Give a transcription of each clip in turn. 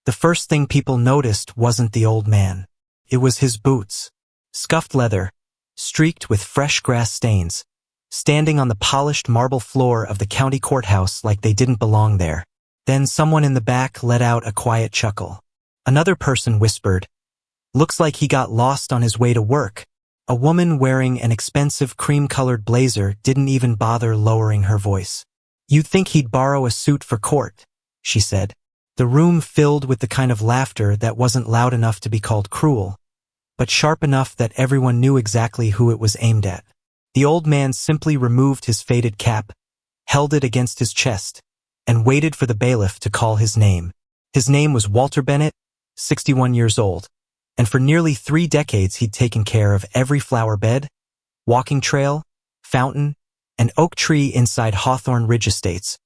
The first thing people noticed wasn't the old man. It was his boots. Scuffed leather, streaked with fresh grass stains, standing on the polished marble floor of the county courthouse like they didn't belong there. Then someone in the back let out a quiet chuckle. Another person whispered, "Looks like he got lost on his way to work." A woman wearing an expensive cream-colored blazer didn't even bother lowering her voice. "You'd think he'd borrow a suit for court," she said. The room filled with the kind of laughter that wasn't loud enough to be called cruel, but sharp enough that everyone knew exactly who it was aimed at. The old man simply removed his faded cap, held it against his chest, and waited for the bailiff to call his name. His name was Walter Bennett, 61 years old, and for nearly 3 decades he'd taken care of every flower bed, walking trail, fountain, and oak tree inside Hawthorne Ridge Estates,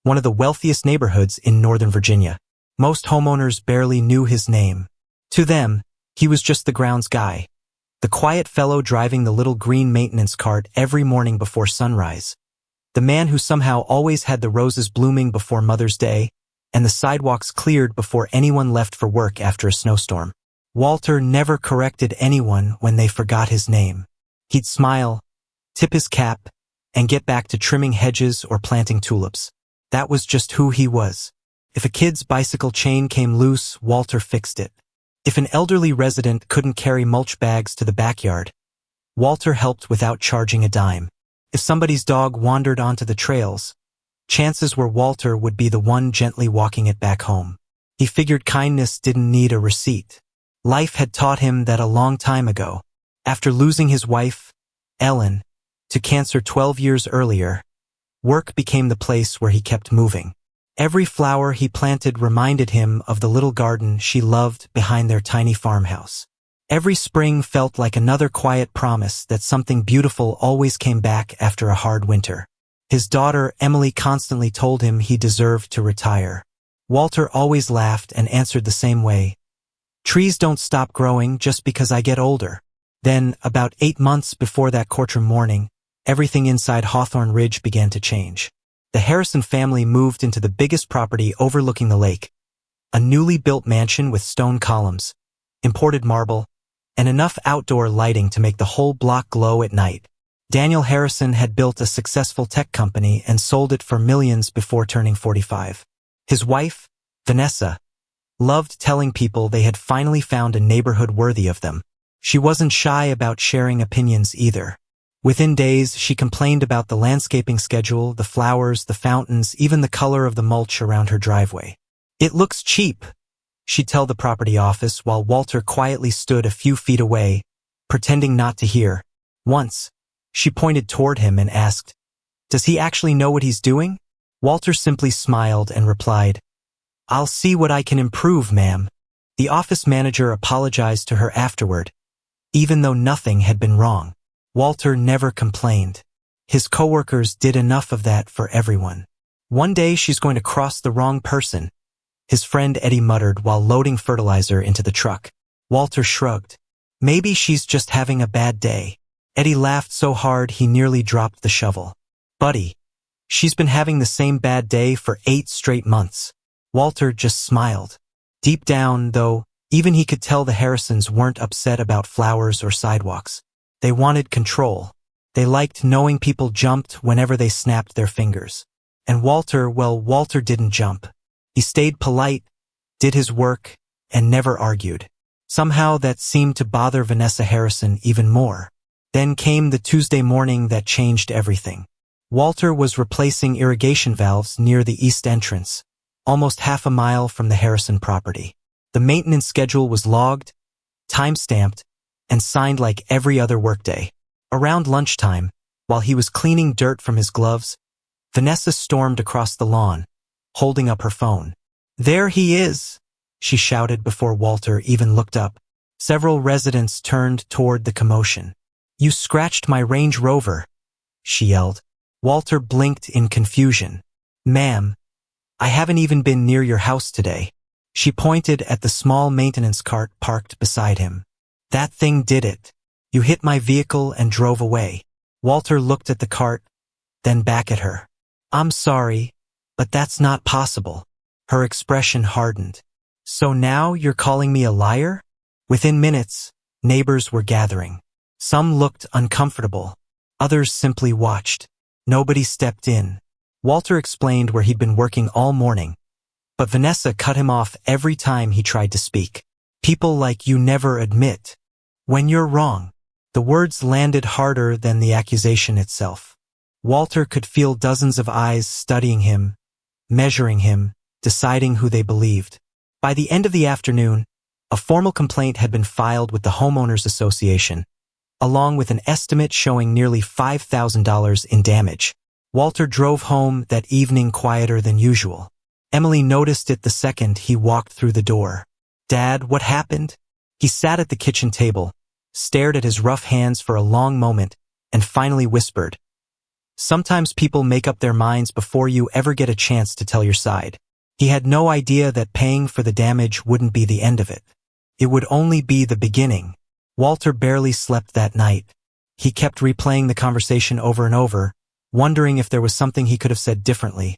one of the wealthiest neighborhoods in Northern Virginia. Most homeowners barely knew his name. To them, he was just the grounds guy, the quiet fellow driving the little green maintenance cart every morning before sunrise, the man who somehow always had the roses blooming before Mother's Day and the sidewalks cleared before anyone left for work after a snowstorm. Walter never corrected anyone when they forgot his name. He'd smile, tip his cap, and get back to trimming hedges or planting tulips. That was just who he was. If a kid's bicycle chain came loose, Walter fixed it. If an elderly resident couldn't carry mulch bags to the backyard, Walter helped without charging a dime. If somebody's dog wandered onto the trails, chances were Walter would be the one gently walking it back home. He figured kindness didn't need a receipt. Life had taught him that a long time ago. After losing his wife, Ellen, to cancer 12 years earlier, work became the place where he kept moving. Every flower he planted reminded him of the little garden she loved behind their tiny farmhouse. Every spring felt like another quiet promise that something beautiful always came back after a hard winter. His daughter, Emily, constantly told him he deserved to retire. Walter always laughed and answered the same way. "Trees don't stop growing just because I get older." Then, about 8 months before that courtroom morning, everything inside Hawthorne Ridge began to change. The Harrison family moved into the biggest property overlooking the lake, a newly built mansion with stone columns, imported marble, and enough outdoor lighting to make the whole block glow at night. Daniel Harrison had built a successful tech company and sold it for millions before turning 45. His wife, Vanessa, loved telling people they had finally found a neighborhood worthy of them. She wasn't shy about sharing opinions either. Within days, she complained about the landscaping schedule, the flowers, the fountains, even the color of the mulch around her driveway. "It looks cheap," she'd tell the property office while Walter quietly stood a few feet away, pretending not to hear. Once, she pointed toward him and asked, "Does he actually know what he's doing?" Walter simply smiled and replied, "I'll see what I can improve, ma'am." The office manager apologized to her afterward, even though nothing had been wrong. Walter never complained. His coworkers did enough of that for everyone. "One day she's going to cross the wrong person," his friend Eddie muttered while loading fertilizer into the truck. Walter shrugged. "Maybe she's just having a bad day." Eddie laughed so hard he nearly dropped the shovel. "Buddy, she's been having the same bad day for 8 straight months." Walter just smiled. Deep down, though, even he could tell the Harrisons weren't upset about flowers or sidewalks. They wanted control. They liked knowing people jumped whenever they snapped their fingers. And Walter didn't jump. He stayed polite, did his work, and never argued. Somehow that seemed to bother Vanessa Harrison even more. Then came the Tuesday morning that changed everything. Walter was replacing irrigation valves near the east entrance, almost half a mile from the Harrison property. The maintenance schedule was logged, time-stamped, and signed like every other workday. Around lunchtime, while he was cleaning dirt from his gloves, Vanessa stormed across the lawn, holding up her phone. "There he is," she shouted before Walter even looked up. Several residents turned toward the commotion. "You scratched my Range Rover," she yelled. Walter blinked in confusion. "Ma'am, I haven't even been near your house today." She pointed at the small maintenance cart parked beside him. "That thing did it. You hit my vehicle and drove away." Walter looked at the cart, then back at her. "I'm sorry, but that's not possible." Her expression hardened. So now you're calling me a liar? Within minutes, neighbors were gathering. Some looked uncomfortable. Others simply watched. Nobody stepped in. Walter explained where he'd been working all morning, but Vanessa cut him off every time he tried to speak. People like you never admit when you're wrong. The words landed harder than the accusation itself. Walter could feel dozens of eyes studying him, measuring him, deciding who they believed. By the end of the afternoon, a formal complaint had been filed with the Homeowners Association, along with an estimate showing nearly $5,000 in damage. Walter drove home that evening quieter than usual. Emily noticed it the second he walked through the door. "Dad, what happened?" He sat at the kitchen table, stared at his rough hands for a long moment, and finally whispered, "Sometimes people make up their minds before you ever get a chance to tell your side." He had no idea that paying for the damage wouldn't be the end of it. It would only be the beginning. Walter barely slept that night. He kept replaying the conversation over and over, wondering if there was something he could have said differently,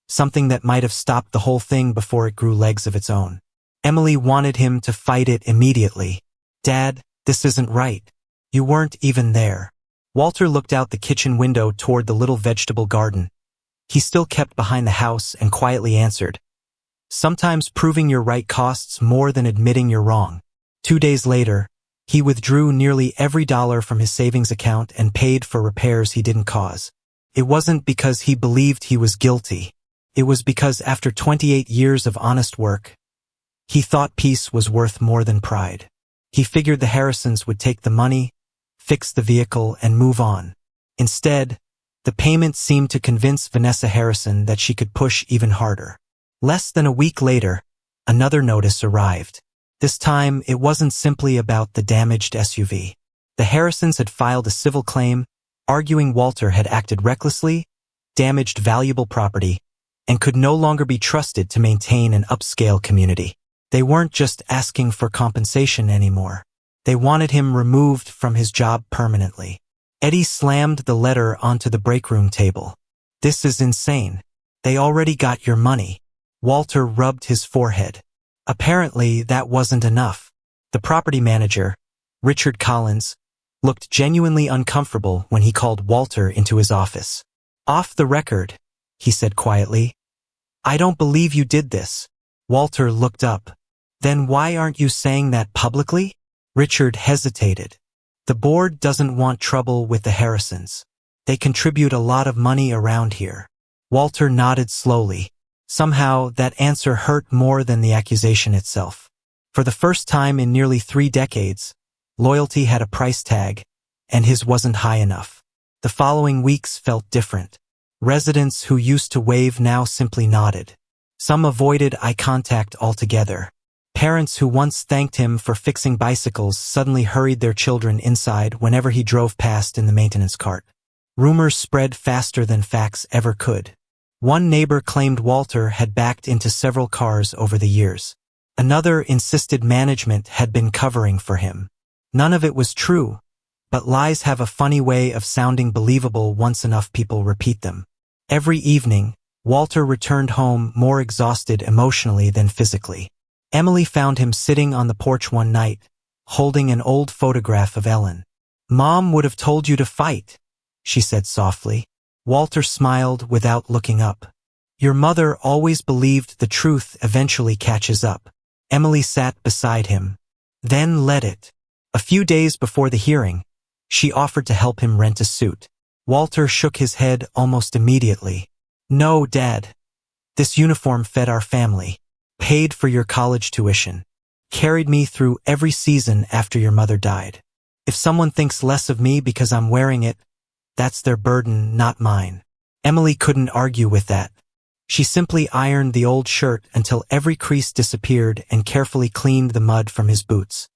something that might have stopped the whole thing before it grew legs of its own. Emily wanted him to fight it immediately. "Dad, this isn't right. You weren't even there." Walter looked out the kitchen window toward the little vegetable garden. He still kept behind the house and quietly answered, "Sometimes proving you're right costs more than admitting you're wrong." 2 days later, he withdrew nearly every dollar from his savings account and paid for repairs he didn't cause. It wasn't because he believed he was guilty. It was because after 28 years of honest work, he thought peace was worth more than pride. He figured the Harrisons would take the money, fix the vehicle, and move on. Instead, the payment seemed to convince Vanessa Harrison that she could push even harder. Less than a week later, another notice arrived. This time, it wasn't simply about the damaged SUV. The Harrisons had filed a civil claim, arguing Walter had acted recklessly, damaged valuable property, and could no longer be trusted to maintain an upscale community. They weren't just asking for compensation anymore. They wanted him removed from his job permanently. Eddie slammed the letter onto the break room table. "This is insane. They already got your money." Walter rubbed his forehead. Apparently, that wasn't enough. The property manager, Richard Collins, looked genuinely uncomfortable when he called Walter into his office. "Off the record," he said quietly. "I don't believe you did this." Walter looked up. "Then why aren't you saying that publicly?" Richard hesitated. "The board doesn't want trouble with the Harrisons. They contribute a lot of money around here." Walter nodded slowly. Somehow, that answer hurt more than the accusation itself. For the first time in nearly 3 decades, loyalty had a price tag, and his wasn't high enough. The following weeks felt different. Residents who used to wave now simply nodded. Some avoided eye contact altogether. Parents who once thanked him for fixing bicycles suddenly hurried their children inside whenever he drove past in the maintenance cart. Rumors spread faster than facts ever could. One neighbor claimed Walter had backed into several cars over the years. Another insisted management had been covering for him. None of it was true, but lies have a funny way of sounding believable once enough people repeat them. Every evening, Walter returned home more exhausted emotionally than physically. Emily found him sitting on the porch one night, holding an old photograph of Ellen. "Mom would have told you to fight," she said softly. Walter smiled without looking up. "Your mother always believed the truth eventually catches up." Emily sat beside him. "Then let it." A few days before the hearing, she offered to help him rent a suit. Walter shook his head almost immediately. "No, Dad. This uniform fed our family, paid for your college tuition, carried me through every season after your mother died. If someone thinks less of me because I'm wearing it, that's their burden, not mine." Emily couldn't argue with that. She simply ironed the old shirt until every crease disappeared and carefully cleaned the mud from his boots.